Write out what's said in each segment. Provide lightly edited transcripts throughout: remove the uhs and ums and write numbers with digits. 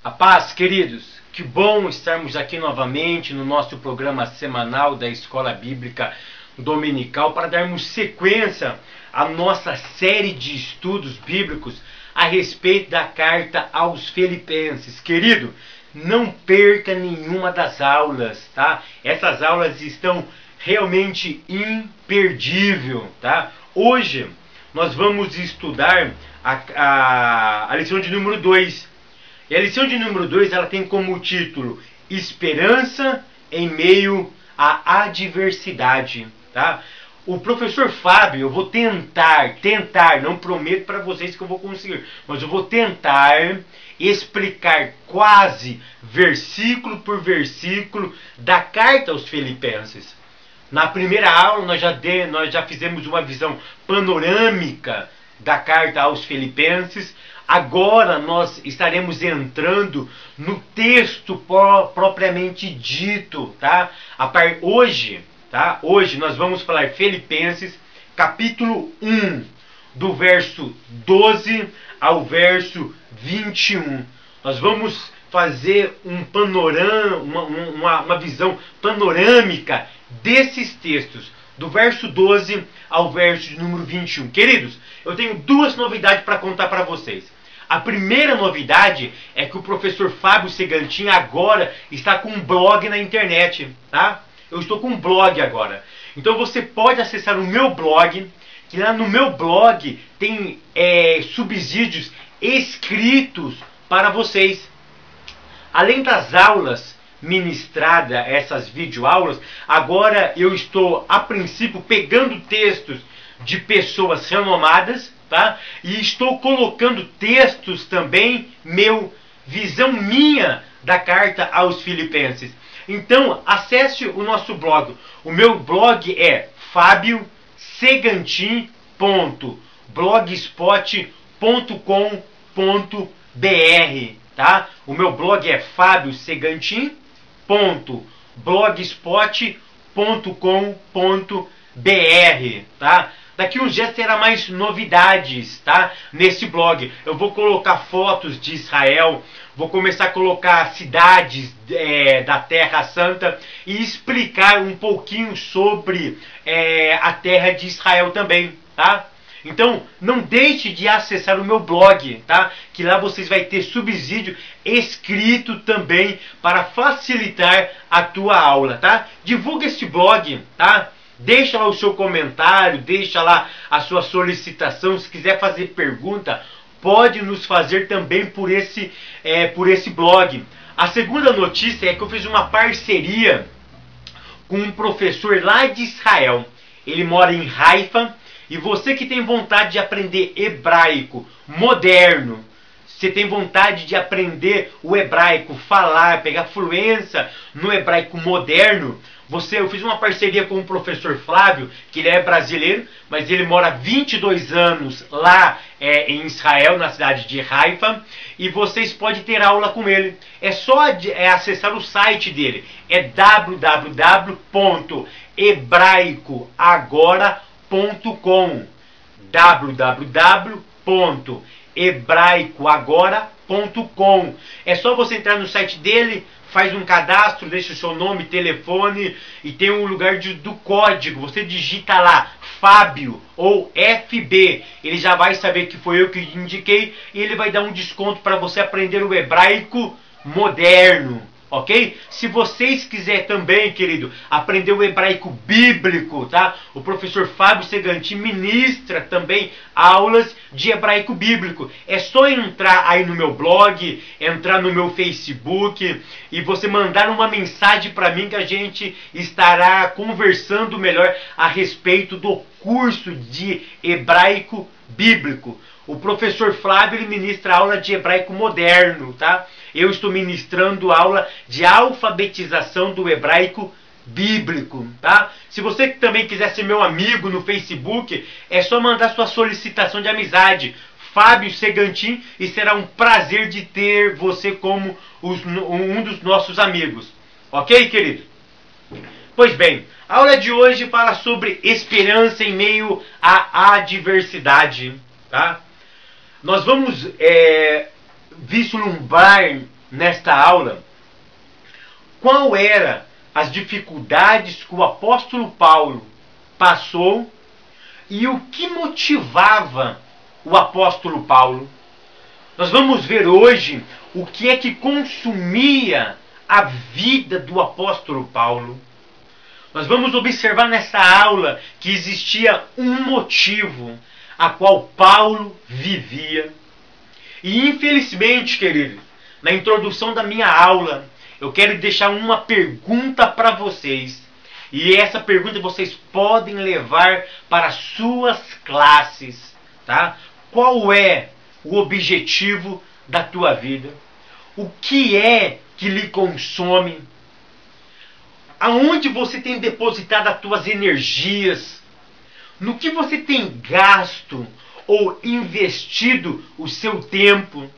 A paz, queridos, que bom estarmos aqui novamente no nosso programa semanal da Escola Bíblica Dominical para darmos sequência à nossa série de estudos bíblicos a respeito da carta aos Filipenses. Querido, não perca nenhuma das aulas, tá? Essas aulas estão realmente imperdíveis, tá? Hoje nós vamos estudar a lição de número 2. E a lição de número 2 ela tem como título Esperança em meio à adversidade, tá? O professor Fábio, eu vou tentar, não prometo para vocês que eu vou conseguir, mas eu vou tentar explicar quase versículo por versículo da carta aos Filipenses. Na primeira aula nós já fizemos uma visão panorâmica da carta aos Filipenses. Agora nós estaremos entrando no texto propriamente dito, tá? Hoje nós vamos falar Filipenses, capítulo 1, do verso 12 ao verso 21. Nós vamos fazer um panorama, uma visão panorâmica desses textos, do verso 12 ao verso de número 21. Queridos, eu tenho duas novidades para contar para vocês. A primeira novidade é que o professor Fábio Segantin agora está com um blog na internet, tá? Eu estou com um blog agora. Então você pode acessar o meu blog, que lá no meu blog tem subsídios escritos para vocês. Além das aulas ministradas, essas videoaulas, agora eu estou, a princípio, pegando textos de pessoas renomadas, tá? E estou colocando textos também, visão minha da carta aos Filipenses. Então, acesse o nosso blog. O meu blog é fabiosegantin.blogspot.com.br, tá? O meu blog é fabiosegantin.blogspot.com.br, tá? Daqui uns dias terá mais novidades, tá? Nesse blog. Eu vou colocar fotos de Israel, vou começar a colocar cidades da Terra Santa e explicar um pouquinho sobre a Terra de Israel também, tá? Então, não deixe de acessar o meu blog, tá? Que lá vocês vão ter subsídio escrito também para facilitar a tua aula, tá? Divulga esse blog, tá? Deixa lá o seu comentário, deixa lá a sua solicitação. Se quiser fazer pergunta, pode nos fazer também por esse blog. A segunda notícia é que eu fiz uma parceria com um professor lá de Israel. Ele mora em Haifa. E você que tem vontade de aprender hebraico moderno, você tem vontade de aprender o hebraico, falar, pegar fluência no hebraico moderno, eu fiz uma parceria com o professor Flávio, que ele é brasileiro, mas ele mora 22 anos lá em Israel, na cidade de Haifa, e vocês podem ter aula com ele. É só acessar o site dele, é www.hebraicoagora.com, www.hebraicoagora.com. É só você entrar no site dele, faz um cadastro, deixa o seu nome, telefone e tem um lugar do código. Você digita lá Fábio ou FB, ele já vai saber que foi eu que indiquei e ele vai dar um desconto para você aprender o hebraico moderno. Ok? Se vocês quiserem também, querido, aprender o hebraico bíblico, tá? O professor Fábio Segantin ministra também aulas de hebraico bíblico. É só entrar aí no meu blog, entrar no meu Facebook e você mandar uma mensagem para mim que a gente estará conversando melhor a respeito do curso de hebraico bíblico. O professor Flávio ele ministra aula de hebraico moderno, tá? Eu estou ministrando aula de alfabetização do hebraico bíblico, tá? Se você também quiser ser meu amigo no Facebook, é só mandar sua solicitação de amizade, Fábio Segantin, e será um prazer de ter você como um dos nossos amigos. Ok, querido? Pois bem, a aula de hoje fala sobre esperança em meio à adversidade, tá? Nós vamos vislumbrar nesta aula qual era as dificuldades que o apóstolo Paulo passou e o que motivava o apóstolo Paulo. Nós vamos ver hoje o que é que consumia a vida do apóstolo Paulo. Nós vamos observar nessa aula que existia um motivo a qual Paulo vivia. E infelizmente, queridos, na introdução da minha aula, eu quero deixar uma pergunta para vocês. E essa pergunta vocês podem levar para suas classes, tá? Qual é o objetivo da tua vida? O que é que lhe consome? Aonde você tem depositado as tuas energias? No que você tem gasto ou investido o seu tempo,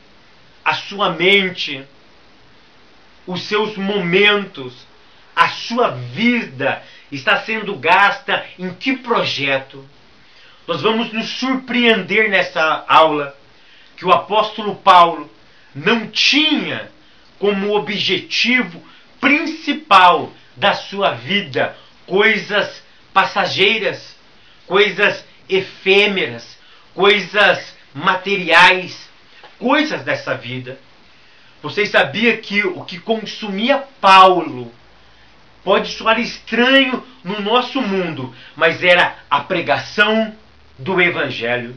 a sua mente, os seus momentos, a sua vida está sendo gasta em que projeto? Nós vamos nos surpreender nessa aula que o apóstolo Paulo não tinha como objetivo principal da sua vida coisas passageiras, coisas efêmeras, coisas materiais, coisas dessa vida. Vocês sabiam que o que consumia Paulo pode soar estranho no nosso mundo, mas era a pregação do Evangelho.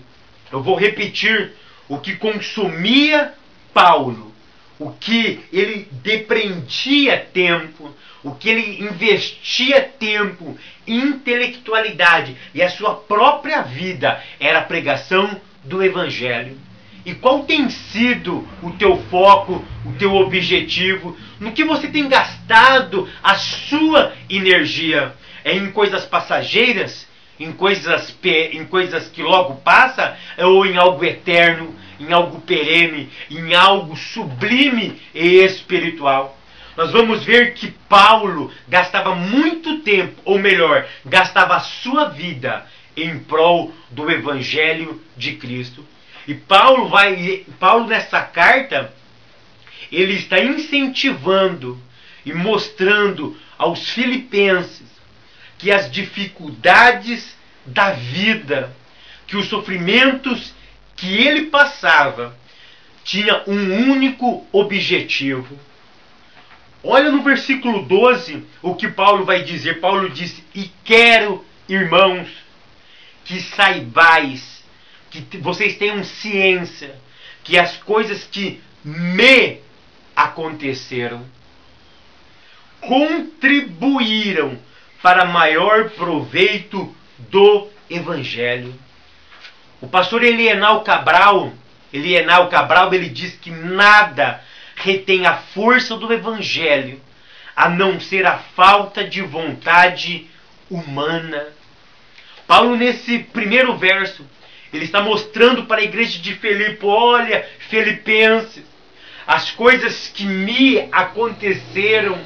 Eu vou repetir: o que consumia Paulo, o que ele depreendia tempo, o que ele investia tempo, intelectualidade e a sua própria vida era a pregação do Evangelho. E qual tem sido o teu foco, o teu objetivo? No que você tem gastado a sua energia? É em coisas passageiras? Em coisas que logo passa? Ou em algo eterno? Em algo perene? Em algo sublime e espiritual? Nós vamos ver que Paulo gastava muito tempo, ou melhor, gastava a sua vida em prol do Evangelho de Cristo. E Paulo nessa carta, ele está incentivando e mostrando aos filipenses que as dificuldades da vida, que os sofrimentos que ele passava, tinha um único objetivo. Olha no versículo 12 o que Paulo vai dizer. Paulo diz: e quero, irmãos, que saibais, que vocês tenham ciência que as coisas que me aconteceram contribuíram para maior proveito do Evangelho. O pastor Elienal Cabral, ele diz que nada retém a força do Evangelho a não ser a falta de vontade humana. Paulo, nesse primeiro verso, ele está mostrando para a igreja de Filipe: olha, filipenses, as coisas que me aconteceram,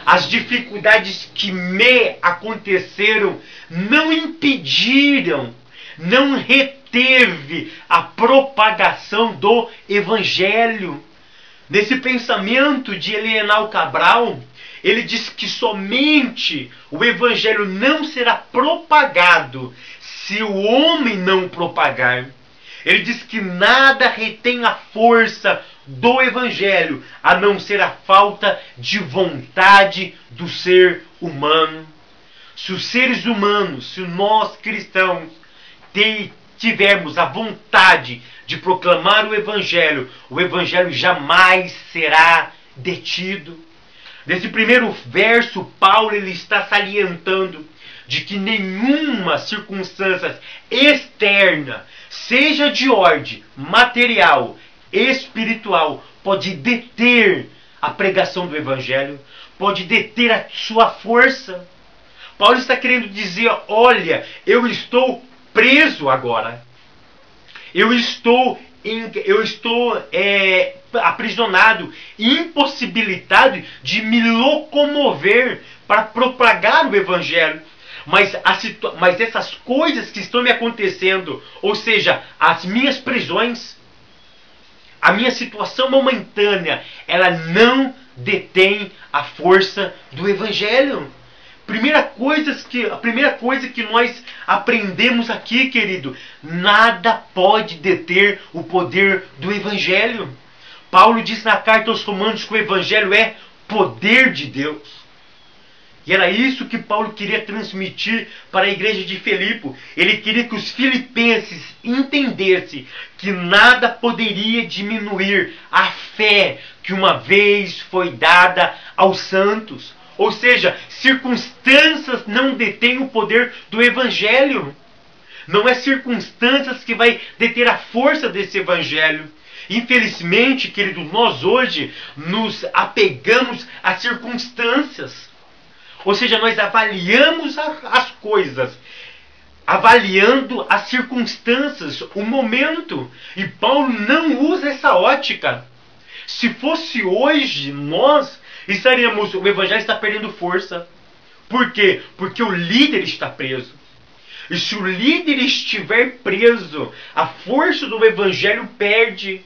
as dificuldades que me aconteceram, não impediram, não reteve a propagação do Evangelho. Nesse pensamento de Elienal Cabral, ele diz que somente o Evangelho não será propagado se o homem não propagar. Ele diz que nada retém a força do Evangelho a não ser a falta de vontade do ser humano. Se os seres humanos, se nós cristãos tivermos a vontade de proclamar o Evangelho jamais será detido. Nesse primeiro verso, Paulo ele está salientando de que nenhuma circunstância externa, seja de ordem material, espiritual, pode deter a pregação do Evangelho, pode deter a sua força. Paulo está querendo dizer: olha, eu estou preso agora. Eu estou aprisionado, impossibilitado de me locomover para propagar o Evangelho. Mas essas coisas que estão me acontecendo, ou seja, as minhas prisões, A minha situação momentânea, ela não detém a força do Evangelho. A primeira coisa que nós aprendemos aqui, querido, nada pode deter o poder do Evangelho. Paulo diz na carta aos Romanos que o Evangelho é poder de Deus. E era isso que Paulo queria transmitir para a igreja de Filipe. Ele queria que os filipenses entendessem que nada poderia diminuir a fé que uma vez foi dada aos santos. Ou seja, circunstâncias não detêm o poder do Evangelho. Não é circunstâncias que vai deter a força desse Evangelho. Infelizmente, querido, nós hoje nos apegamos às circunstâncias. Ou seja, nós avaliamos as coisas, avaliando as circunstâncias, o momento. E Paulo não usa essa ótica. Se fosse hoje, nós estaríamos... O Evangelho está perdendo força. Por quê? Porque o líder está preso. E se o líder estiver preso, a força do Evangelho perde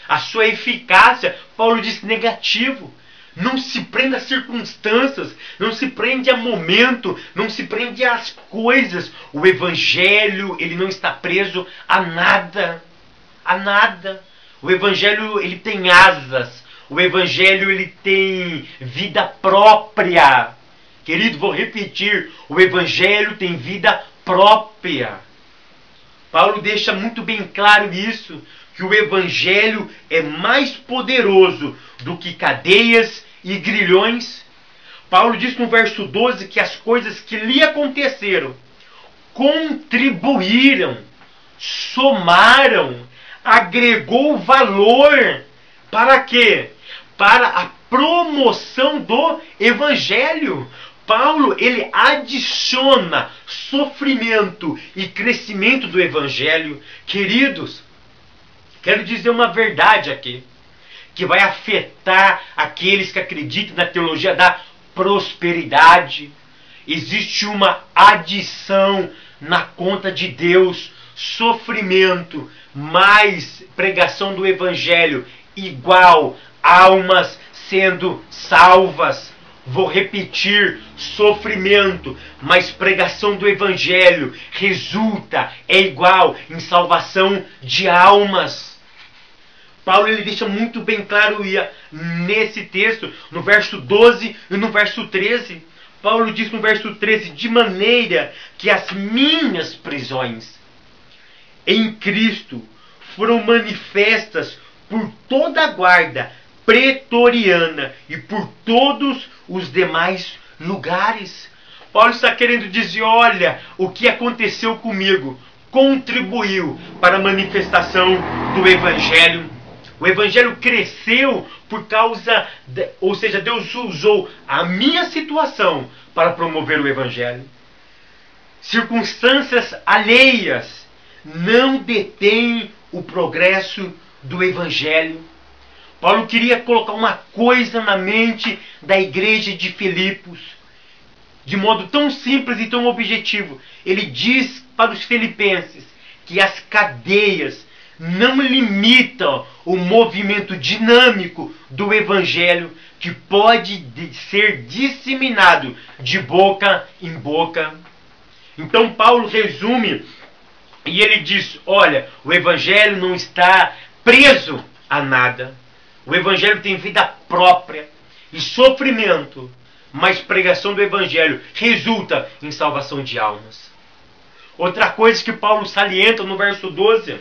a sua eficácia. Paulo diz negativo. Não se prende às circunstâncias, não se prende a momento, não se prende às coisas. O Evangelho, ele não está preso a nada. A nada. O Evangelho, ele tem asas. O Evangelho, ele tem vida própria. Querido, vou repetir. O Evangelho tem vida própria. Paulo deixa muito bem claro isso. Que o Evangelho é mais poderoso do que cadeias e grilhões. Paulo diz no verso 12 que as coisas que lhe aconteceram contribuíram, somaram, agregou valor. Para quê? Para a promoção do Evangelho. Paulo, ele adiciona sofrimento e crescimento do Evangelho. Queridos, quero dizer uma verdade aqui, que vai afetar aqueles que acreditam na teologia da prosperidade. Existe uma adição na conta de Deus, sofrimento, mais pregação do Evangelho, igual almas sendo salvas. Vou repetir, sofrimento, mas pregação do Evangelho resulta, é igual em salvação de almas. Paulo, ele deixa muito bem claro nesse texto, no verso 12 e no verso 13. Paulo diz no verso 13, de maneira que as minhas prisões em Cristo foram manifestas por toda a guarda pretoriana e por todos os demais lugares. Paulo está querendo dizer, olha, o que aconteceu comigo contribuiu para a manifestação do Evangelho. O Evangelho cresceu por causa, ou seja, Deus usou a minha situação para promover o Evangelho. Circunstâncias alheias não detêm o progresso do Evangelho. Paulo queria colocar uma coisa na mente da igreja de Filipos, de modo tão simples e tão objetivo. Ele diz para os filipenses que as cadeias não limitam o movimento dinâmico do Evangelho, que pode ser disseminado de boca em boca. Então Paulo resume e ele diz, olha, o Evangelho não está preso a nada. O Evangelho tem vida própria e sofrimento, mas pregação do Evangelho resulta em salvação de almas. Outra coisa que Paulo salienta no verso 12,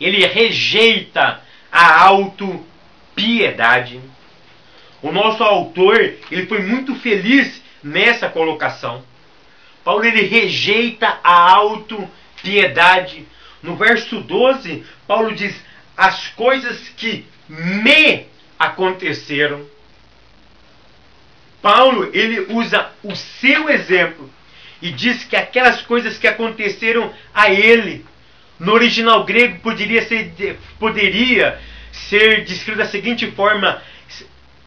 ele rejeita a autopiedade. O nosso autor, ele foi muito feliz nessa colocação. Paulo, ele rejeita a autopiedade. No verso 12, Paulo diz, as coisas que me aconteceram. Paulo, ele usa o seu exemplo e diz que aquelas coisas que aconteceram a ele, no original grego poderia ser descrito da seguinte forma,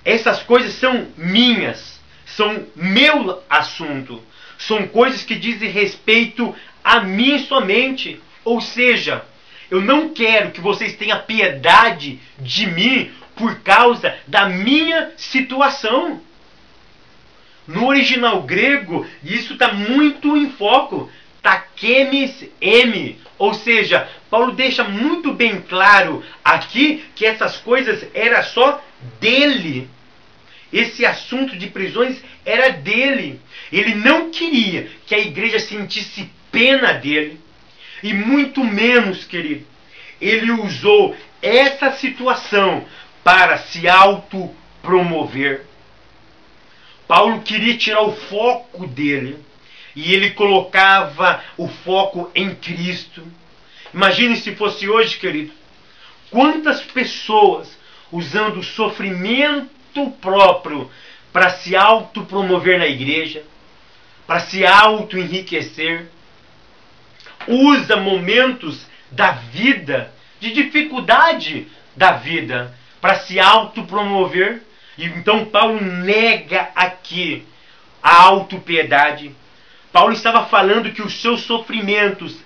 essas coisas são minhas, são meu assunto, são coisas que dizem respeito a mim somente. Ou seja, Eu não quero que vocês tenham piedade de mim por causa da minha situação. No original grego, isso está muito em foco. Takemis emi. Ou seja, Paulo deixa muito bem claro aqui que essas coisas eram só dele. Esse assunto de prisões era dele. Ele não queria que a igreja sentisse pena dele. E muito menos, querido, ele usou essa situação para se autopromover. Paulo queria tirar o foco dele. E ele colocava o foco em Cristo. Imagine se fosse hoje, querido. Quantas pessoas usando o sofrimento próprio para se autopromover na igreja, para se auto-enriquecer. Usa momentos da vida, de dificuldade da vida, para se autopromover. E então Paulo nega aqui a autopiedade. Paulo estava falando que os seus sofrimentos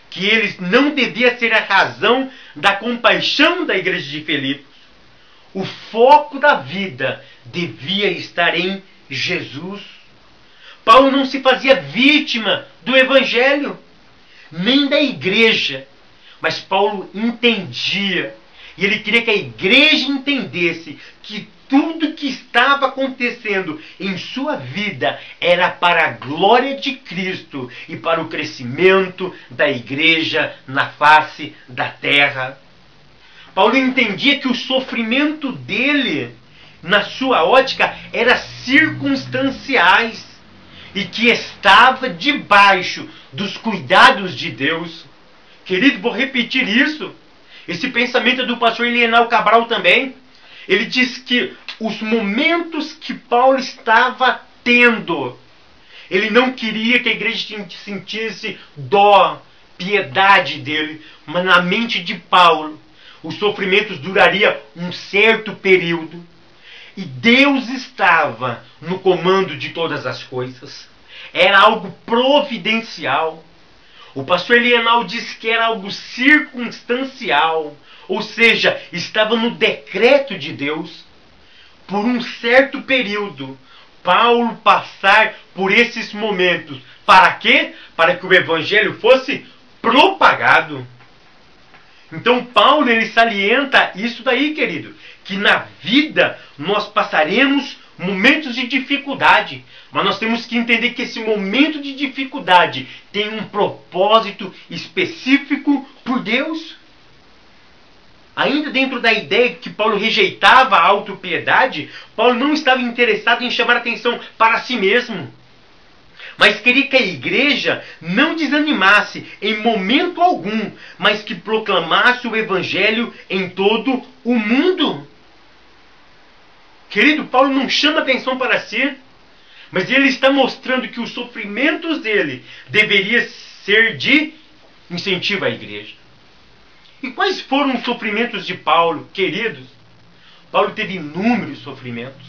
que eles não deviam ser a razão da compaixão da igreja de Filipos. O foco da vida devia estar em Jesus. Paulo não se fazia vítima do evangelho, nem da igreja. Mas Paulo entendia, e ele queria que a igreja entendesse que tudo que estava acontecendo em sua vida era para a glória de Cristo e para o crescimento da igreja na face da terra. Paulo entendia que o sofrimento dele, na sua ótica, era circunstanciais e que estava debaixo dos cuidados de Deus. Querido, vou repetir isso. Esse pensamento é do pastor Elienal Cabral também. Ele diz que os momentos que Paulo estava tendo, ele não queria que a igreja sentisse dó, piedade dele, mas na mente de Paulo, os sofrimentos durariam um certo período, e Deus estava no comando de todas as coisas. Era algo providencial. O pastor Elienal diz que era algo circunstancial, ou seja, estava no decreto de Deus. Por um certo período, Paulo passar por esses momentos. Para quê? Para que o evangelho fosse propagado. Então Paulo, ele salienta isso daí, querido, que na vida nós passaremos momentos de dificuldade, mas nós temos que entender que esse momento de dificuldade tem um propósito específico por Deus. Ainda dentro da ideia que Paulo rejeitava a autopiedade, Paulo não estava interessado em chamar atenção para si mesmo, mas queria que a igreja não desanimasse em momento algum, mas que proclamasse o evangelho em todo o mundo. Querido, Paulo não chama atenção para si, mas ele está mostrando que os sofrimentos dele deveriam ser de incentivo à igreja. E quais foram os sofrimentos de Paulo, queridos? Paulo teve inúmeros sofrimentos.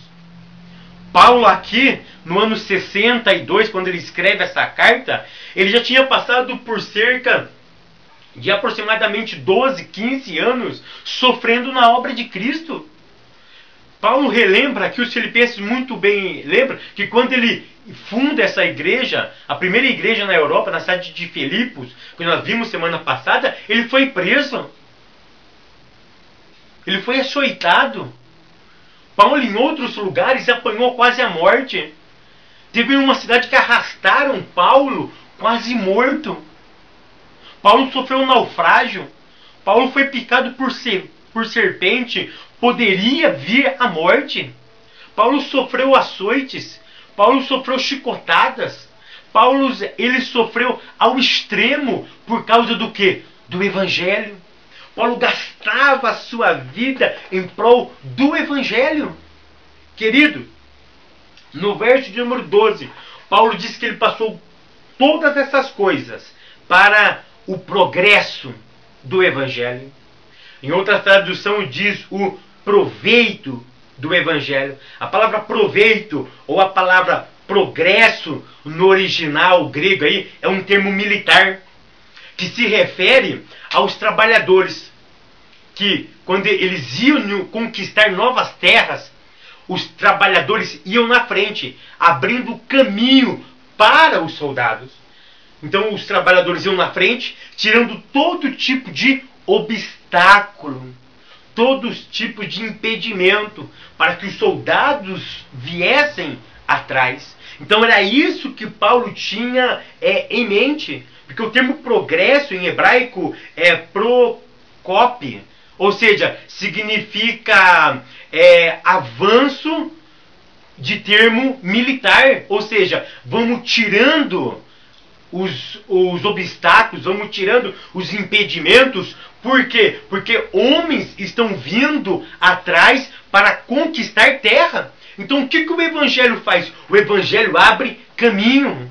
Paulo aqui, no ano 62, quando ele escreve essa carta, ele já tinha passado por cerca de aproximadamente 12, 15 anos sofrendo na obra de Cristo. Paulo relembra que os filipenses muito bem lembram que quando ele funda essa igreja, a primeira igreja na Europa, na cidade de Filipos, que nós vimos semana passada, ele foi preso. Ele foi açoitado. Paulo em outros lugares apanhou quase a morte. Teve uma cidade que arrastaram Paulo quase morto. Paulo sofreu um naufrágio. Paulo foi picado por serpente. Poderia vir a morte. Paulo sofreu açoites. Paulo sofreu chicotadas. Paulo, ele sofreu ao extremo por causa do quê? Do evangelho. Paulo gastava a sua vida em prol do evangelho. Querido, no verso de número 12, Paulo diz que ele passou todas essas coisas para o progresso do evangelho. Em outra tradução diz o proveito do evangelho. A palavra proveito ou a palavra progresso no original grego aí é um termo militar que se refere aos trabalhadores, que quando eles iam conquistar novas terras, os trabalhadores iam na frente, abrindo caminho para os soldados. Então os trabalhadores iam na frente, tirando todo tipo de obstáculo, todos os tipos de impedimento, para que os soldados viessem atrás. Então era isso que Paulo tinha em mente, porque o termo progresso em hebraico é prokop, ou seja, significa avanço de termo militar, ou seja, vamos tirando os obstáculos, vamos tirando os impedimentos. Por quê? Porque homens estão vindo atrás para conquistar terra. Então o que o Evangelho faz? O Evangelho abre caminho.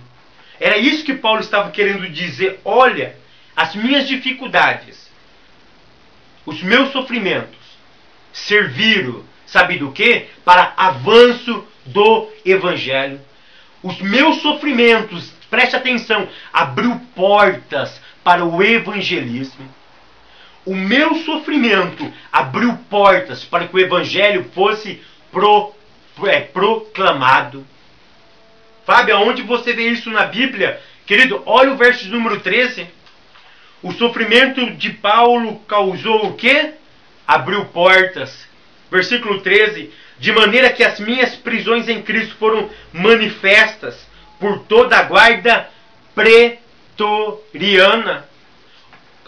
Era isso que Paulo estava querendo dizer. Olha, as minhas dificuldades, os meus sofrimentos serviram, sabe do quê? Para avanço do Evangelho. Os meus sofrimentos, preste atenção, abriu portas para o evangelismo. O meu sofrimento abriu portas para que o Evangelho fosse proclamado. Fábio, aonde você vê isso na Bíblia? Querido, olha o verso número 13. O sofrimento de Paulo causou o quê? Abriu portas. Versículo 13. De maneira que as minhas prisões em Cristo foram manifestas por toda a guarda pretoriana.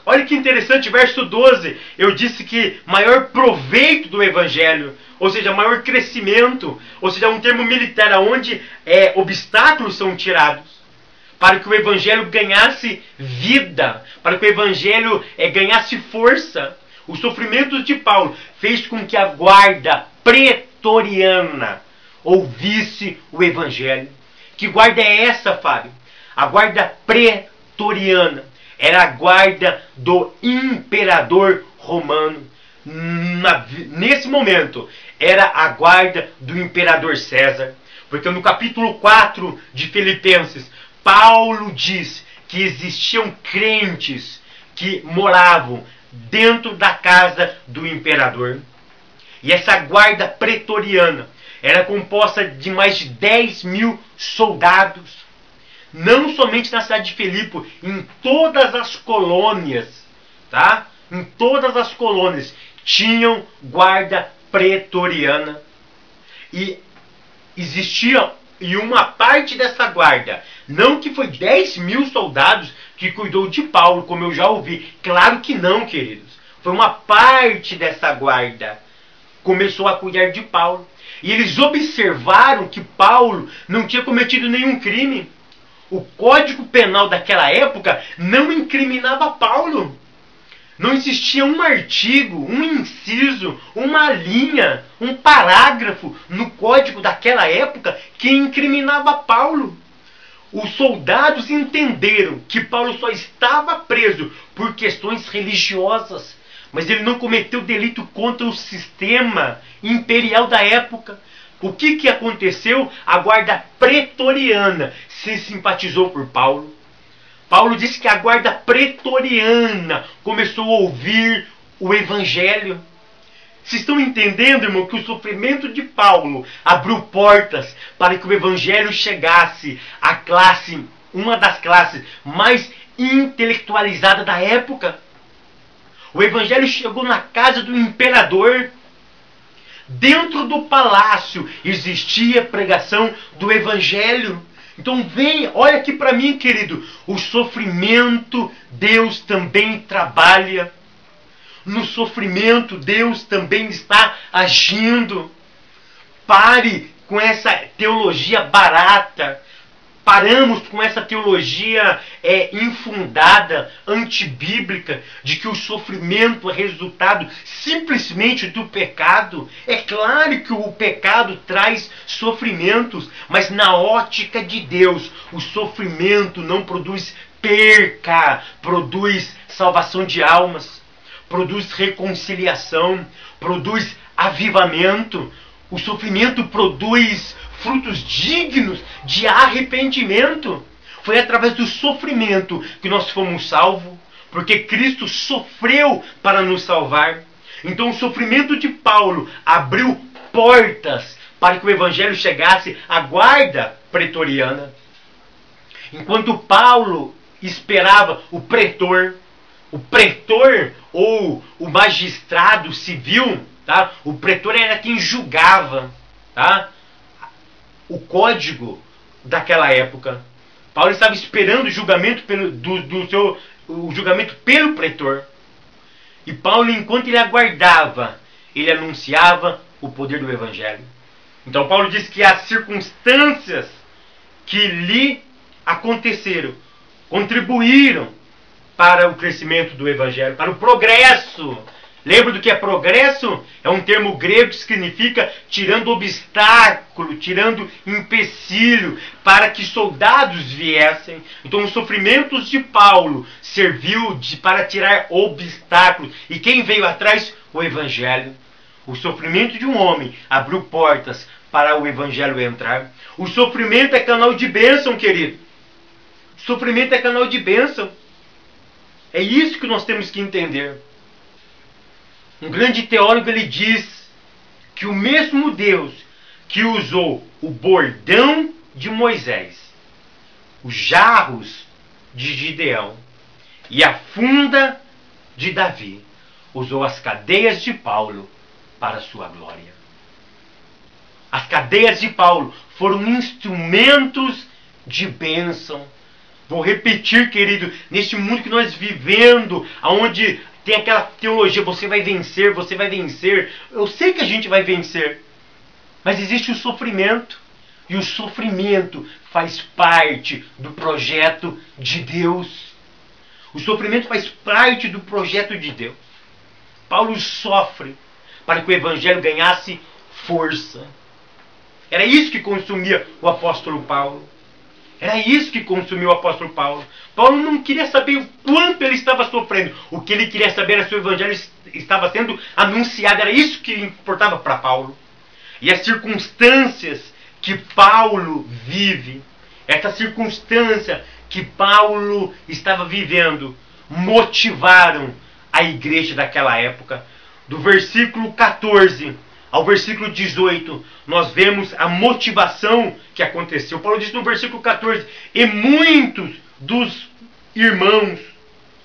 Olha que interessante, verso 12. Eu disse que maior proveito do Evangelho, ou seja, maior crescimento, ou seja, um termo militar onde obstáculos são tirados, para que o Evangelho ganhasse vida, para que o Evangelho ganhasse força. Os sofrimentos de Paulo fez com que a guarda pretoriana ouvisse o Evangelho. Que guarda é essa, Fábio? A guarda pretoriana era a guarda do imperador romano. Nesse momento, era a guarda do imperador César. Porque no capítulo 4 de Filipenses, Paulo diz que existiam crentes que moravam dentro da casa do imperador. E essa guarda pretoriana era composta de mais de 10.000 soldados. Não somente na cidade de Filipe, em todas as colônias, tá? Em todas as colônias tinham guarda pretoriana. E existia, e uma parte dessa guarda, não que foi 10.000 soldados que cuidou de Paulo, como eu já ouvi. Claro que não, queridos. Foi uma parte dessa guarda começou a cuidar de Paulo. E eles observaram que Paulo não tinha cometido nenhum crime. O Código Penal daquela época não incriminava Paulo. Não existia um artigo, um inciso, uma linha, um parágrafo no código daquela época que incriminava Paulo. Os soldados entenderam que Paulo só estava preso por questões religiosas, mas ele não cometeu delito contra o sistema imperial da época. O que aconteceu? A guarda pretoriana se simpatizou por Paulo. Paulo disse que a guarda pretoriana começou a ouvir o Evangelho. Vocês estão entendendo, irmão, que o sofrimento de Paulo abriu portas para que o Evangelho chegasse à classe, uma das classes mais intelectualizadas da época? O Evangelho chegou na casa do imperador. Dentro do palácio existia pregação do Evangelho. Então vem, olha aqui para mim, querido. O sofrimento, Deus também trabalha. No sofrimento, Deus também está agindo. Pare com essa teologia barata. Paramos com essa teologia infundada, antibíblica, de que o sofrimento é resultado simplesmente do pecado. É claro que o pecado traz sofrimentos, mas na ótica de Deus, o sofrimento não produz perca, produz salvação de almas, produz reconciliação, produz avivamento. O sofrimento produz frutos dignos de arrependimento. Foi através do sofrimento que nós fomos salvos. porque Cristo sofreu para nos salvar. Então o sofrimento de Paulo abriu portas para que o evangelho chegasse à guarda pretoriana. Enquanto Paulo esperava o pretor ou o magistrado civil, tá? O pretor era quem julgava, tá? O código daquela época. Paulo estava esperando o julgamento o julgamento pelo pretor. E Paulo, enquanto ele aguardava, ele anunciava o poder do evangelho. Então Paulo diz que as circunstâncias que lhe aconteceram contribuíram para o crescimento do evangelho, para o progresso. Lembra do que é progresso? É um termo grego que significa tirando obstáculo, tirando empecilho, para que soldados viessem. Então os sofrimentos de Paulo serviu para tirar obstáculos. E quem veio atrás? O evangelho. O sofrimento de um homem abriu portas para o evangelho entrar. O sofrimento é canal de bênção, querido. O sofrimento é canal de bênção. É isso que nós temos que entender. Um grande teólogo, ele diz que o mesmo Deus que usou o bordão de Moisés, os jarros de Gideão e a funda de Davi, usou as cadeias de Paulo para a sua glória. As cadeias de Paulo foram instrumentos de bênção. Vou repetir, querido, neste mundo que nós vivendo, onde tem aquela teologia, você vai vencer, você vai vencer. Eu sei que a gente vai vencer, mas existe o sofrimento. E o sofrimento faz parte do projeto de Deus. O sofrimento faz parte do projeto de Deus. Paulo sofre para que o evangelho ganhasse força. Era isso que consumia o apóstolo Paulo. Era isso que consumiu o apóstolo Paulo. Paulo não queria saber o quanto ele estava sofrendo. O que ele queria saber era se o evangelho estava sendo anunciado. Era isso que importava para Paulo. E as circunstâncias que Paulo vive, essa circunstância que Paulo estava vivendo, motivaram a igreja daquela época. Do versículo 14 ao versículo 18, nós vemos a motivação que aconteceu. Paulo diz no versículo 14: e muitos dos irmãos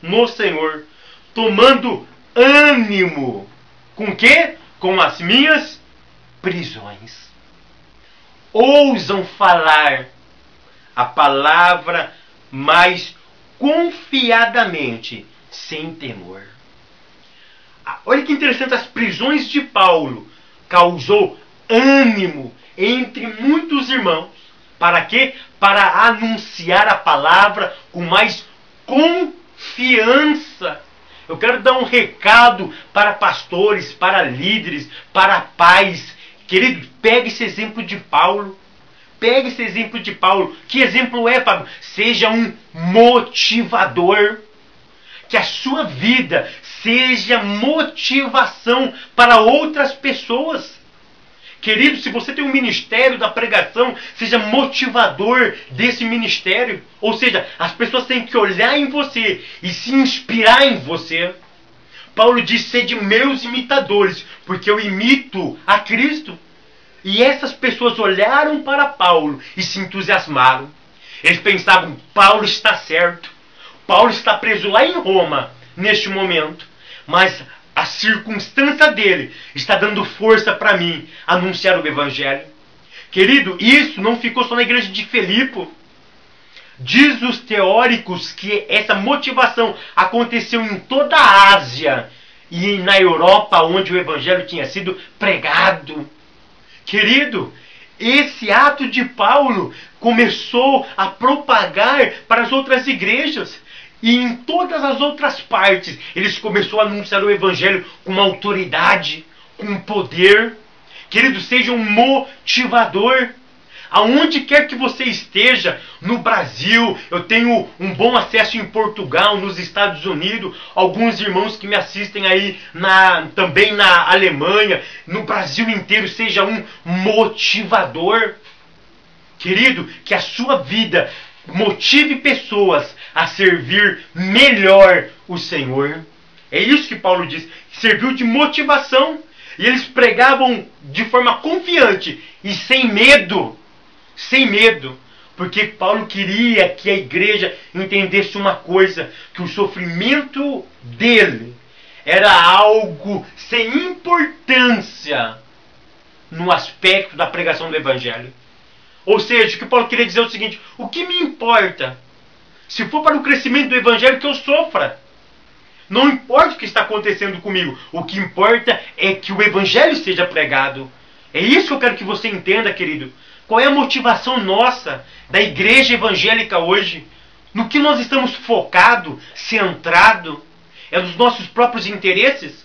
no Senhor, tomando ânimo, com o quê? Com as minhas prisões, ousam falar a palavra mais confiadamente, sem temor. Olha que interessante, as prisões de Paulo causou ânimo entre muitos irmãos. Para quê? Para anunciar a palavra com mais confiança. Eu quero dar um recado para pastores, para líderes, para pais. Querido, pegue esse exemplo de Paulo. Pegue esse exemplo de Paulo. Que exemplo é, Fábio? Seja um motivador. Que a sua vida seja motivação para outras pessoas. Querido, se você tem um ministério da pregação, seja motivador desse ministério. Ou seja, as pessoas têm que olhar em você e se inspirar em você. Paulo diz: sede meus imitadores, porque eu imito a Cristo. E essas pessoas olharam para Paulo e se entusiasmaram. Eles pensavam: Paulo está certo. Paulo está preso lá em Roma, neste momento. Mas a circunstância dele está dando força para mim anunciar o evangelho. Querido, isso não ficou só na igreja de Filipe. Diz os teóricos que essa motivação aconteceu em toda a Ásia e na Europa, onde o evangelho tinha sido pregado. Querido, esse ato de Paulo começou a propagar para as outras igrejas. E em todas as outras partes, eles começaram a anunciar o evangelho com uma autoridade, com poder. Querido, seja um motivador. Aonde quer que você esteja, no Brasil, eu tenho um bom acesso em Portugal, nos Estados Unidos, alguns irmãos que me assistem aí também na Alemanha, no Brasil inteiro, seja um motivador. Querido, que a sua vida motive pessoas a servir melhor o Senhor. É isso que Paulo diz. Serviu de motivação. E eles pregavam de forma confiante e sem medo. Sem medo. Porque Paulo queria que a igreja entendesse uma coisa, que o sofrimento dele era algo sem importância no aspecto da pregação do Evangelho. Ou seja, o que Paulo queria dizer é o seguinte: o que me importa? Se for para o crescimento do Evangelho, que eu sofra. Não importa o que está acontecendo comigo. O que importa é que o Evangelho seja pregado. É isso que eu quero que você entenda, querido. Qual é a motivação nossa, da igreja evangélica hoje? No que nós estamos focados, centrados? É nos nossos próprios interesses?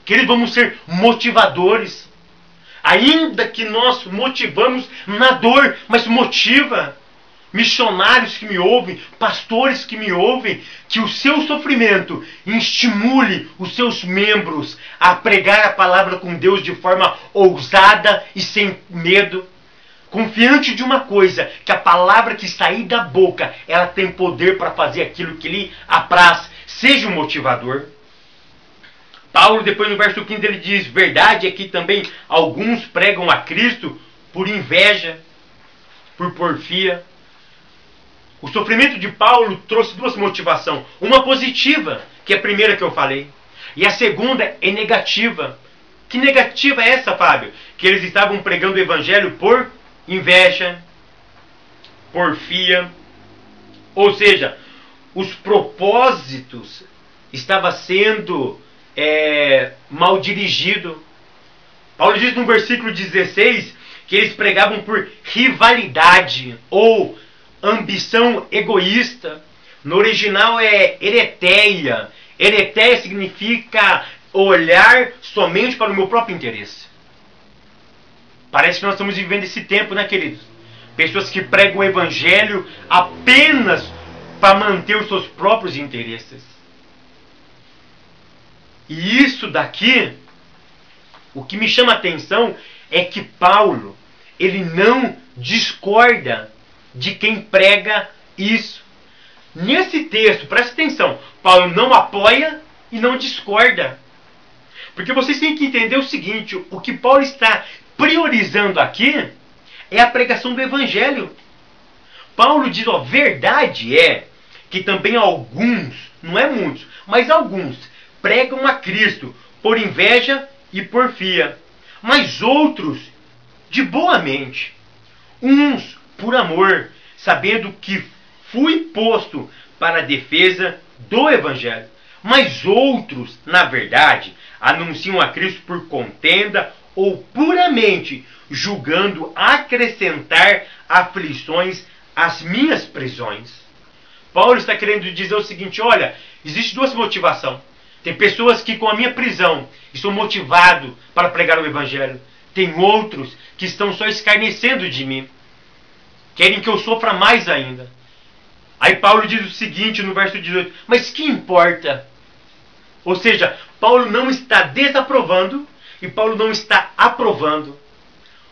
Querido, vamos ser motivadores. Ainda que nós motivamos na dor, mas motiva. Missionários que me ouvem, pastores que me ouvem, que o seu sofrimento estimule os seus membros a pregar a palavra com Deus de forma ousada e sem medo. Confiante de uma coisa, que a palavra que sair da boca, ela tem poder para fazer aquilo que lhe apraz. Seja um motivador. Paulo, depois no verso 15, ele diz: verdade é que também alguns pregam a Cristo por inveja, por porfia. O sofrimento de Paulo trouxe duas motivações. Uma positiva, que é a primeira que eu falei. E a segunda é negativa. Que negativa é essa, Fábio? Que eles estavam pregando o evangelho por inveja, porfia. Ou seja, os propósitos estavam sendo mal dirigidos. Paulo diz no versículo 16 que eles pregavam por rivalidade ou ambição egoísta. No original é ereteia. Ereteia significa olhar somente para o meu próprio interesse. Parece que nós estamos vivendo esse tempo, né, queridos? Pessoas que pregam o evangelho apenas para manter os seus próprios interesses. E isso daqui, o que me chama a atenção é que Paulo, ele não discorda de quem prega isso. Nesse texto, presta atenção, Paulo não apoia e não discorda. Porque vocês têm que entender o seguinte: o que Paulo está priorizando aqui é a pregação do evangelho. Paulo diz, verdade é que também alguns, não é muitos, mas alguns, pregam a Cristo por inveja e porfia, mas outros de boa mente, uns por amor, sabendo que fui posto para a defesa do evangelho, mas outros, na verdade, anunciam a Cristo por contenda ou puramente julgando acrescentar aflições às minhas prisões. Paulo está querendo dizer o seguinte: olha, existe duas motivações. Tem pessoas que com a minha prisão estão motivados para pregar o evangelho. Tem outros que estão só escarnecendo de mim. Querem que eu sofra mais ainda. Aí Paulo diz o seguinte no verso 18: mas que importa? Ou seja, Paulo não está desaprovando e Paulo não está aprovando.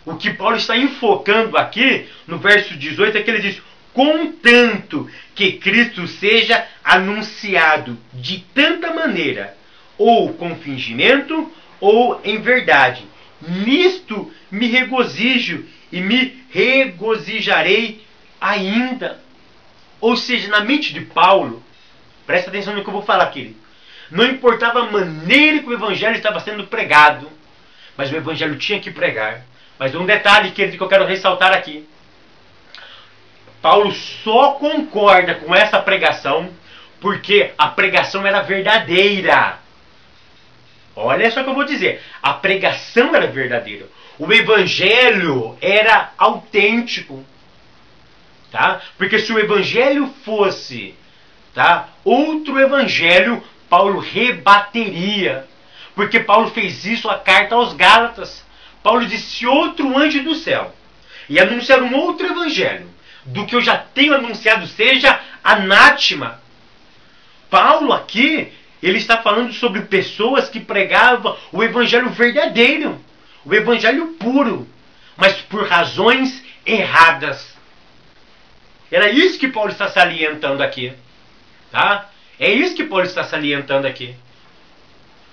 O que Paulo está enfocando aqui no verso 18 é que ele diz: contanto que Cristo seja anunciado de tanta maneira, ou com fingimento, ou em verdade. Nisto me regozijo e me regozijarei ainda. Ou seja, na mente de Paulo, presta atenção no que eu vou falar aqui. Não importava a maneira que o evangelho estava sendo pregado, mas o evangelho tinha que pregar. Mas um detalhe, querido, que eu quero ressaltar aqui. Paulo só concorda com essa pregação porque a pregação era verdadeira. Olha só o que eu vou dizer. A pregação era verdadeira. O evangelho era autêntico. Tá? Porque se o evangelho fosse, tá, outro evangelho, Paulo rebateria. Porque Paulo fez isso a carta aos Gálatas. Paulo disse: outro anjo do céu e anunciar um outro evangelho do que eu já tenho anunciado seja anátema. Paulo aqui, ele está falando sobre pessoas que pregavam o evangelho verdadeiro, o evangelho puro, mas por razões erradas. Era isso que Paulo está salientando aqui. Tá? É isso que Paulo está salientando aqui.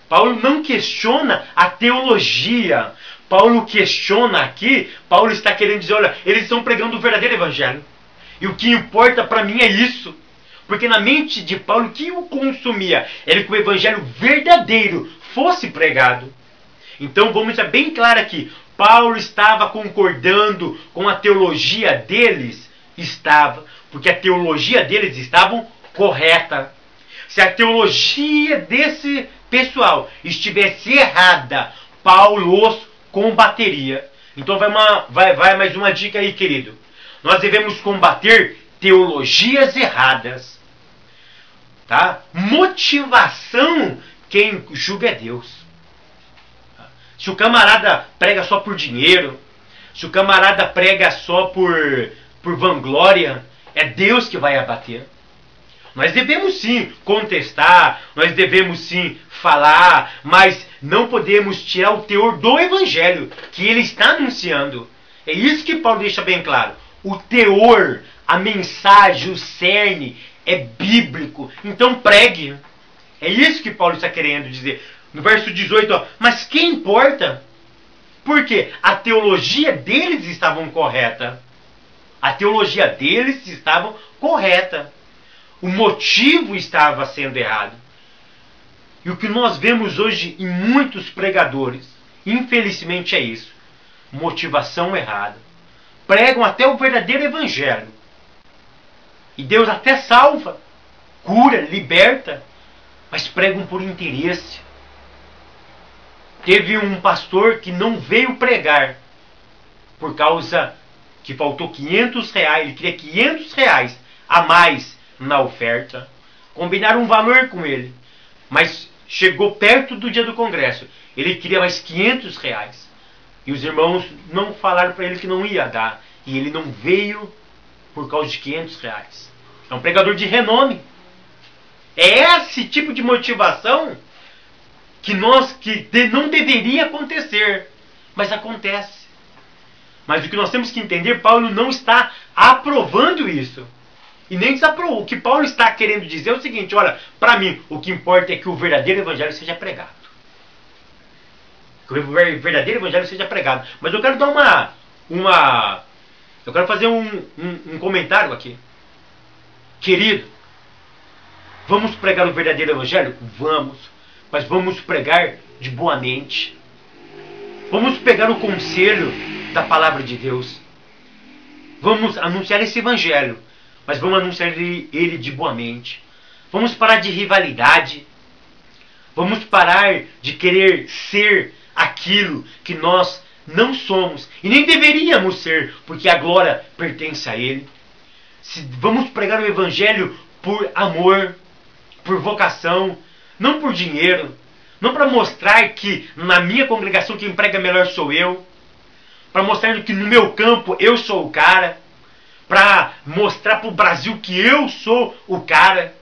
Paulo não questiona a teologia. Paulo questiona aqui, Paulo está querendo dizer, olha, eles estão pregando o verdadeiro evangelho. E o que importa para mim é isso. Porque na mente de Paulo, o que o consumia era que o evangelho verdadeiro fosse pregado. Então vamos ser bem claro aqui. Paulo estava concordando com a teologia deles? Estava. Porque a teologia deles estava correta. Se a teologia desse pessoal estivesse errada, Paulo os combateria. Então vai mais uma dica aí, querido. Nós devemos combater teologias erradas. Tá? Motivação, quem julga é Deus. Se o camarada prega só por dinheiro, se o camarada prega só por vanglória, é Deus que vai abater. Nós devemos sim contestar, nós devemos sim falar, mas não podemos tirar o teor do evangelho que ele está anunciando. É isso que Paulo deixa bem claro. O teor, a mensagem, o cerne é bíblico. Então pregue. É isso que Paulo está querendo dizer. No verso 18, ó, mas quem importa? Porque a teologia deles estava correta. A teologia deles estava correta. O motivo estava sendo errado. E o que nós vemos hoje em muitos pregadores, infelizmente é isso. Motivação errada. Pregam até o verdadeiro evangelho. E Deus até salva, cura, liberta, mas pregam por interesse. Teve um pastor que não veio pregar por causa que faltou R$500, ele queria R$500 a mais na oferta. Combinaram um valor com ele, mas chegou perto do dia do congresso, ele queria mais R$500. E os irmãos não falaram para ele que não ia dar, e ele não veio por causa de R$500. É um pregador de renome. É esse tipo de motivação que não deveria acontecer, mas acontece. Mas o que nós temos que entender, Paulo não está aprovando isso. E nem desaprovou. O que Paulo está querendo dizer é o seguinte, olha, para mim, o que importa é que o verdadeiro evangelho seja pregado. Que o verdadeiro evangelho seja pregado. Mas eu quero dar eu quero fazer um comentário aqui. Querido, vamos pregar o verdadeiro evangelho? Vamos. Mas vamos pregar de boa mente. Vamos pegar o conselho da palavra de Deus. Vamos anunciar esse evangelho, mas vamos anunciar ele de boa mente. Vamos parar de rivalidade. Vamos parar de querer ser aquilo que nós não somos e nem deveríamos ser, porque a glória pertence a Ele. Vamos pregar o evangelho por amor, por vocação, não por dinheiro, não para mostrar que na minha congregação quem prega melhor sou eu, para mostrar que no meu campo eu sou o cara, para mostrar para o Brasil que eu sou o cara,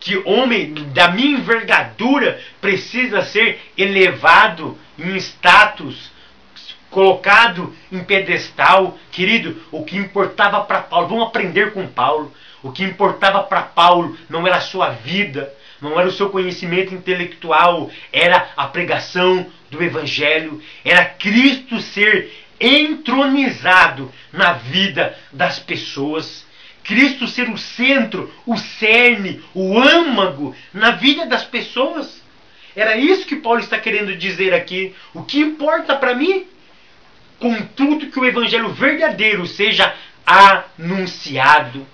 que homem da minha envergadura precisa ser elevado em status, colocado em pedestal. Querido, o que importava para Paulo, vamos aprender com Paulo, o que importava para Paulo não era a sua vida, não era o seu conhecimento intelectual, era a pregação do evangelho, era Cristo ser entronizado na vida das pessoas, Cristo ser o centro, o cerne, o âmago na vida das pessoas. Era isso que Paulo está querendo dizer aqui. O que importa para mim? Contudo que o evangelho verdadeiro seja anunciado.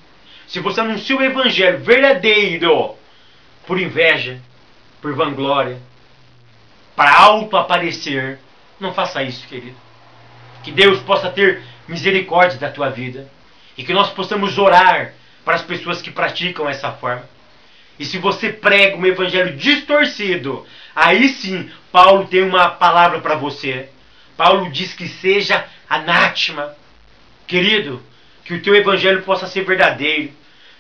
Se você anuncia o evangelho verdadeiro por inveja, por vanglória, para auto-aparecer, não faça isso, querido. Que Deus possa ter misericórdia da tua vida. E que nós possamos orar para as pessoas que praticam essa forma. E se você prega um evangelho distorcido, aí sim, Paulo tem uma palavra para você. Paulo diz que seja anátema. Querido, que o teu evangelho possa ser verdadeiro.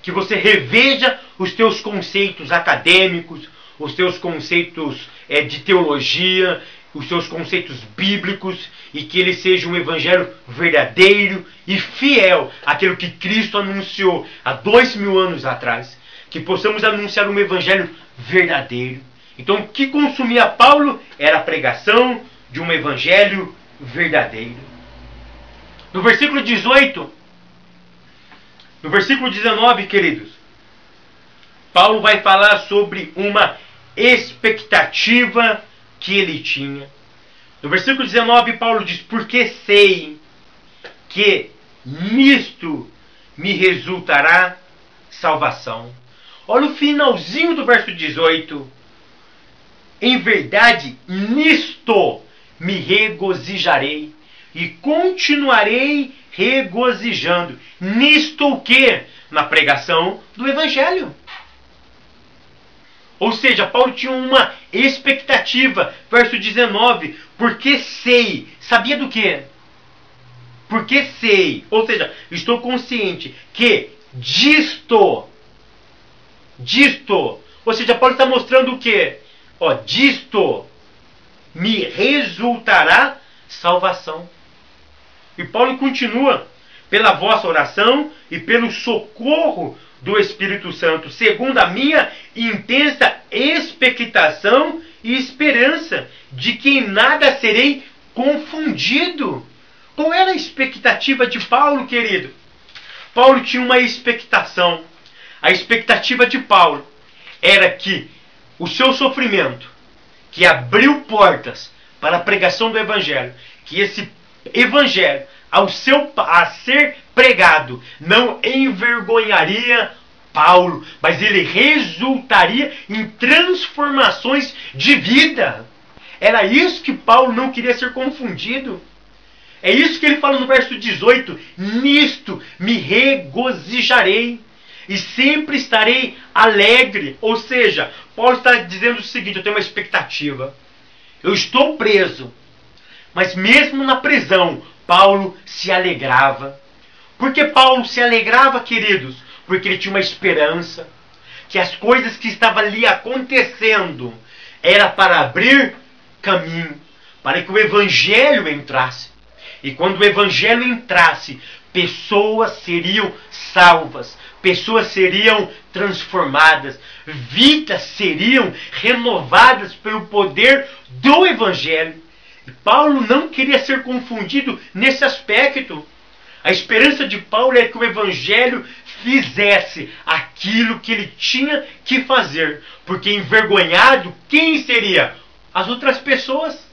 Que você reveja os teus conceitos acadêmicos, os teus conceitos de teologia, os seus conceitos bíblicos, e que ele seja um evangelho verdadeiro e fiel àquilo que Cristo anunciou há 2000 anos atrás. que possamos anunciar um evangelho verdadeiro. Então, o que consumia Paulo era a pregação de um evangelho verdadeiro. No versículo 18, no versículo 19, queridos, Paulo vai falar sobre uma expectativa que ele tinha. No versículo 19, Paulo diz: porque sei que nisto me resultará salvação. Olha o finalzinho do verso 18. Em verdade, nisto me regozijarei e continuarei regozijando. Nisto o quê? Na pregação do evangelho. Ou seja, Paulo tinha uma expectativa. Verso 19. Porque sei. Sabia do quê? Porque sei. Ou seja, estou consciente que disto. Ou seja, Paulo está mostrando o quê? Disto me resultará salvação. E Paulo continua: pela vossa oração e pelo socorro do Espírito Santo, segundo a minha intensa expectação e esperança, de que em nada serei confundido. Qual era a expectativa de Paulo, querido? Paulo tinha uma expectação. A expectativa de Paulo era que o seu sofrimento, que abriu portas para a pregação do Evangelho, que esse Evangelho, a ser pregado, não envergonharia Paulo, mas ele resultaria em transformações de vida. Era isso que Paulo não queria ser confundido. É isso que ele fala no verso 18: nisto me regozijarei e sempre estarei alegre. Ou seja, Paulo está dizendo o seguinte: eu tenho uma expectativa. Eu estou preso, mas mesmo na prisão, Paulo se alegrava. Por que Paulo se alegrava, queridos? Porque ele tinha uma esperança que as coisas que estavam ali acontecendo era para abrir caminho, para que o Evangelho entrasse. E quando o Evangelho entrasse, pessoas seriam salvas, pessoas seriam transformadas, vidas seriam renovadas pelo poder do Evangelho. E Paulo não queria ser confundido nesse aspecto. A esperança de Paulo é que o Evangelho fizesse aquilo que ele tinha que fazer. Porque envergonhado, quem seria? As outras pessoas,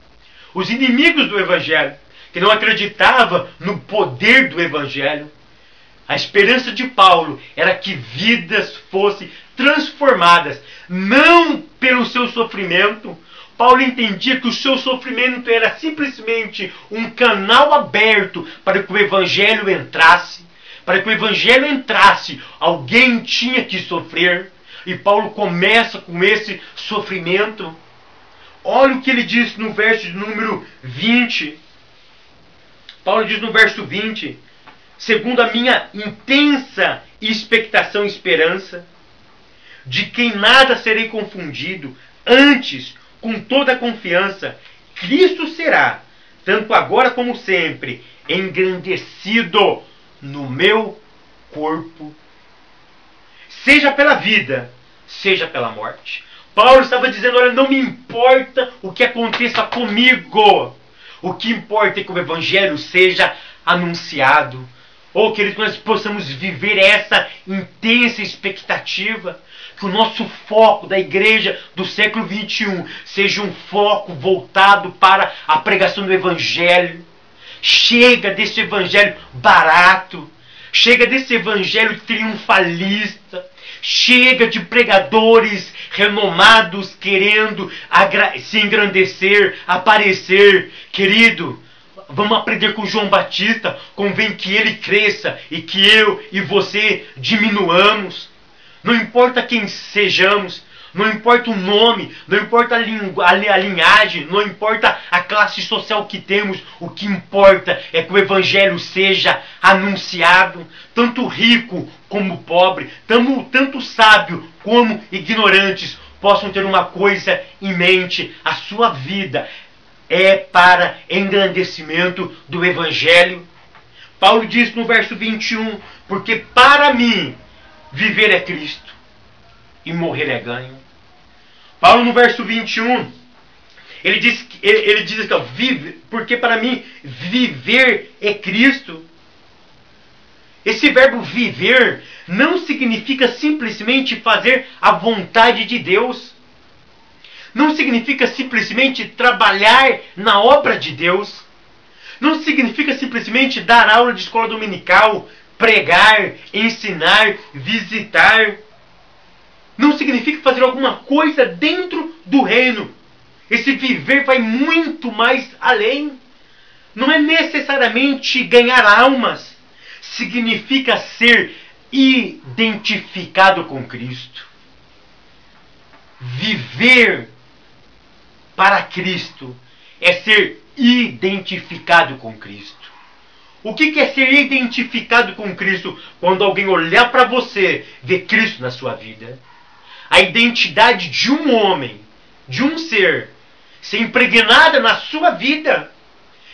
os inimigos do Evangelho, que não acreditavam no poder do Evangelho. A esperança de Paulo era que vidas fossem transformadas, não pelo seu sofrimento. Paulo entendia que o seu sofrimento era simplesmente um canal aberto para que o Evangelho entrasse. Para que o Evangelho entrasse, alguém tinha que sofrer. E Paulo começa com esse sofrimento. Olha o que ele diz no verso de número 20. Paulo diz no verso 20: segundo a minha intensa expectação e esperança, de que em nada serei confundido, antes, com toda a confiança, Cristo será, tanto agora como sempre, engrandecido no meu corpo, seja pela vida, seja pela morte. Paulo estava dizendo: olha, não me importa o que aconteça comigo, o que importa é que o Evangelho seja anunciado. Ou, queridos, que nós possamos viver essa intensa expectativa, que o nosso foco da igreja do século XXI seja um foco voltado para a pregação do Evangelho. Chega desse Evangelho barato, chega desse Evangelho triunfalista, chega de pregadores renomados querendo se engrandecer, aparecer. Querido, vamos aprender com João Batista. Convém que ele cresça e que eu e você diminuamos. Não importa quem sejamos, não importa o nome, não importa a linhagem, não importa a classe social que temos. O que importa é que o Evangelho seja anunciado, tanto rico como pobre, tanto sábio como ignorantes possam ter uma coisa em mente: a sua vida é para engrandecimento do Evangelho. Paulo diz no verso 21, porque para mim viver é Cristo e morrer é ganho. Paulo no verso 21, ele diz que vive, porque para mim viver é Cristo. Esse verbo viver não significa simplesmente fazer a vontade de Deus. Não significa simplesmente trabalhar na obra de Deus. Não significa simplesmente dar aula de escola dominical, pregar, ensinar, visitar. Não significa fazer alguma coisa dentro do reino. Esse viver vai muito mais além. Não é necessariamente ganhar almas. Significa ser identificado com Cristo. Viver para Cristo é ser identificado com Cristo. O que é ser identificado com Cristo? Quando alguém olhar para você, ver Cristo na sua vida. A identidade de um homem, de um ser impregnada na sua vida.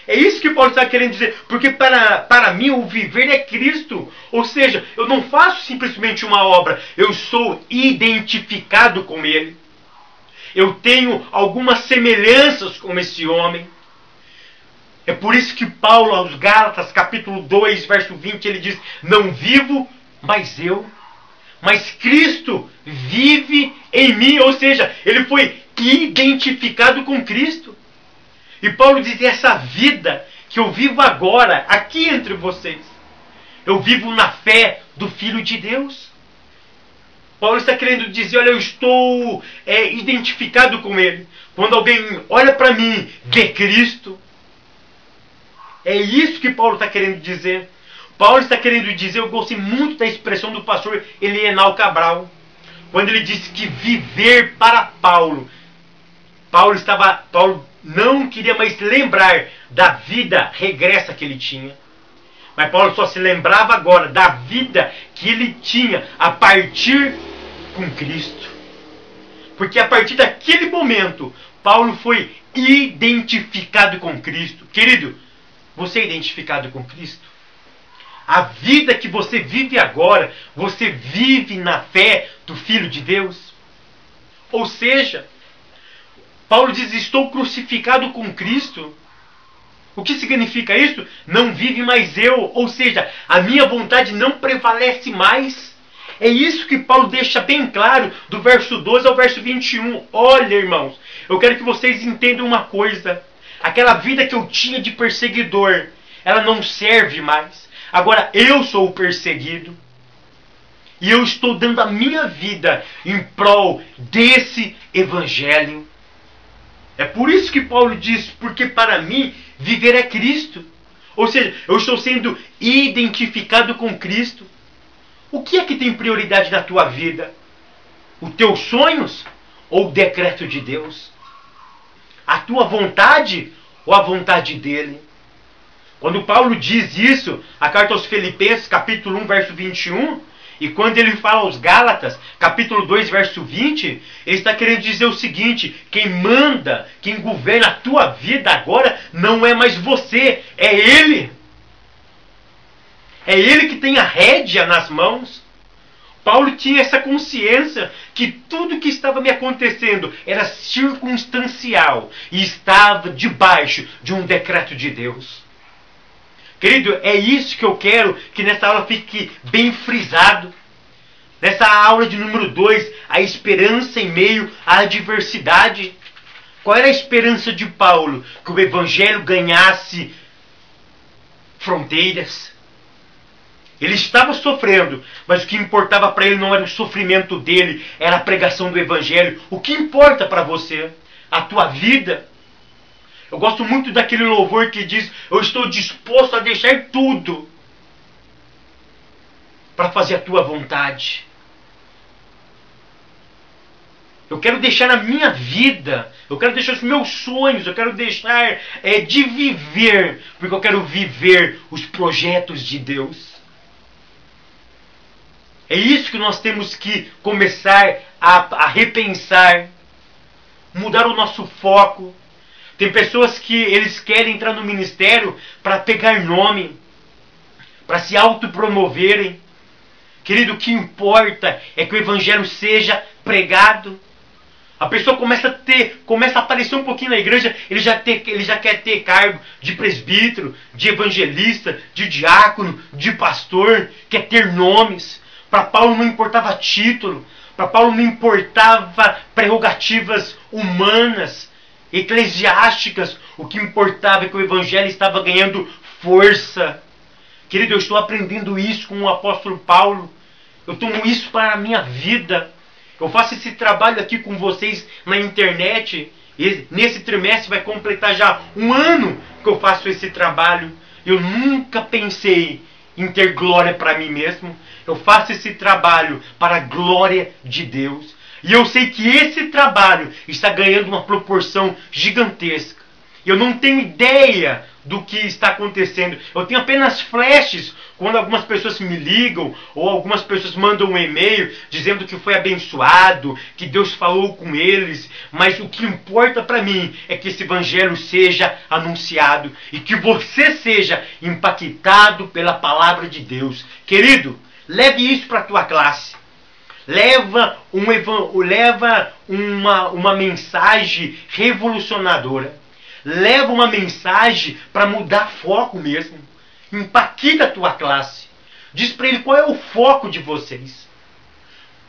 É isso que Paulo está querendo dizer. Porque para mim o viver é Cristo. Ou seja, eu não faço simplesmente uma obra. Eu sou identificado com Ele. Eu tenho algumas semelhanças com esse homem. É por isso que Paulo, aos Gálatas, capítulo 2, verso 20, ele diz: não vivo, mas eu. Mas Cristo vive em mim. Ou seja, ele foi identificado com Cristo. E Paulo diz: essa vida que eu vivo agora, aqui entre vocês, eu vivo na fé do Filho de Deus. Paulo está querendo dizer: olha, eu estou identificado com Ele. Quando alguém olha para mim, vê Cristo. É isso que Paulo está querendo dizer. Paulo está querendo dizer, eu gostei muito da expressão do pastor Elienal Cabral, quando ele disse que viver para Paulo. Paulo não queria mais lembrar da vida regressa que ele tinha. Mas Paulo só se lembrava agora da vida que ele tinha a partir com Cristo. Porque a partir daquele momento, Paulo foi identificado com Cristo. Querido, você é identificado com Cristo? A vida que você vive agora, você vive na fé do Filho de Deus? Ou seja, Paulo diz: estou crucificado com Cristo. O que significa isso? Não vive mais eu. Ou seja, a minha vontade não prevalece mais. É isso que Paulo deixa bem claro do verso 12 ao verso 21. Olha, irmãos, eu quero que vocês entendam uma coisa. Aquela vida que eu tinha de perseguidor, ela não serve mais. Agora eu sou o perseguido. E eu estou dando a minha vida em prol desse evangelho. É por isso que Paulo diz: porque para mim viver é Cristo. Ou seja, eu estou sendo identificado com Cristo. O que é que tem prioridade na tua vida? Os teus sonhos ou o decreto de Deus? A tua vontade ou a vontade dele? Quando Paulo diz isso, a carta aos Filipenses, capítulo 1, verso 21, e quando ele fala aos Gálatas, capítulo 2, verso 20, ele está querendo dizer o seguinte: quem manda, quem governa a tua vida agora, não é mais você, é Ele. É Ele que tem a rédea nas mãos. Paulo tinha essa consciência que tudo que estava me acontecendo era circunstancial e estava debaixo de um decreto de Deus. Querido, é isso que eu quero que nessa aula fique bem frisado. Nessa aula de número 2, a esperança em meio à adversidade. Qual era a esperança de Paulo? Que o evangelho ganhasse fronteiras. Ele estava sofrendo, mas o que importava para ele não era o sofrimento dele, era a pregação do evangelho. O que importa para você? A tua vida? Eu gosto muito daquele louvor que diz: eu estou disposto a deixar tudo para fazer a tua vontade. Eu quero deixar a minha vida, eu quero deixar os meus sonhos, eu quero deixar de viver, porque eu quero viver os projetos de Deus. É isso que nós temos que começar a repensar, mudar o nosso foco. Tem pessoas que eles querem entrar no ministério para pegar nome, para se autopromoverem. Querido, o que importa é que o evangelho seja pregado. A pessoa começa a aparecer um pouquinho na igreja, ele já quer ter cargo de presbítero, de evangelista, de diácono, de pastor, quer ter nomes. Para Paulo não importava título, para Paulo não importava prerrogativas humanas, eclesiásticas. O que importava é que o evangelho estava ganhando força. Querido, eu estou aprendendo isso com o apóstolo Paulo. Eu tomo isso para a minha vida. Eu faço esse trabalho aqui com vocês na internet. E nesse trimestre vai completar já um ano que eu faço esse trabalho. Eu nunca pensei em ter glória para mim mesmo. Eu faço esse trabalho para a glória de Deus. E eu sei que esse trabalho está ganhando uma proporção gigantesca. Eu não tenho ideia do que está acontecendo. Eu tenho apenas flashes quando algumas pessoas me ligam ou algumas pessoas mandam um e-mail dizendo que foi abençoado, que Deus falou com eles. Mas o que importa para mim é que esse evangelho seja anunciado e que você seja impactado pela palavra de Deus. Querido, leve isso para a tua classe. Leva uma mensagem revolucionadora. Leva uma mensagem para mudar foco mesmo. Impacta a tua classe. Diz para ele qual é o foco de vocês.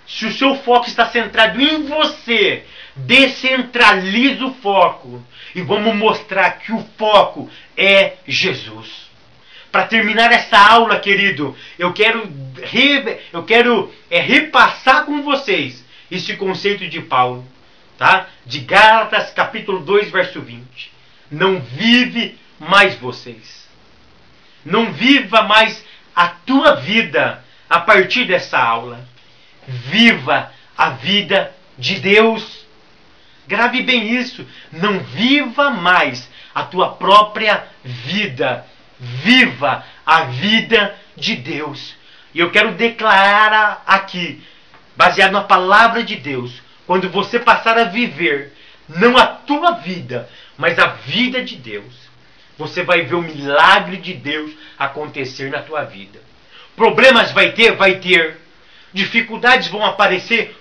Se o seu foco está centrado em você, descentraliza o foco. E vamos mostrar que o foco é Jesus. Para terminar essa aula, querido, eu quero repassar com vocês esse conceito de Paulo. Tá? De Gálatas capítulo 2, verso 20. Não vive mais vocês. Não viva mais a tua vida a partir dessa aula. Viva a vida de Deus. Grave bem isso. Não viva mais a tua própria vida. Viva a vida de Deus. E eu quero declarar aqui, baseado na palavra de Deus, quando você passar a viver, não a tua vida, mas a vida de Deus, você vai ver o milagre de Deus acontecer na tua vida. Problemas vai ter. Dificuldades vão aparecer.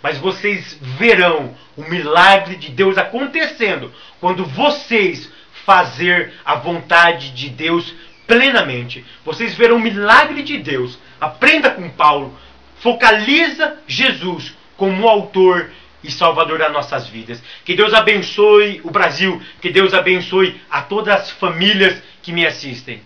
Mas vocês verão o milagre de Deus acontecendo quando vocês fazer a vontade de Deus plenamente. Vocês verão o milagre de Deus. Aprenda com Paulo. Focaliza Jesus como autor e salvador das nossas vidas. Que Deus abençoe o Brasil. Que Deus abençoe a todas as famílias que me assistem.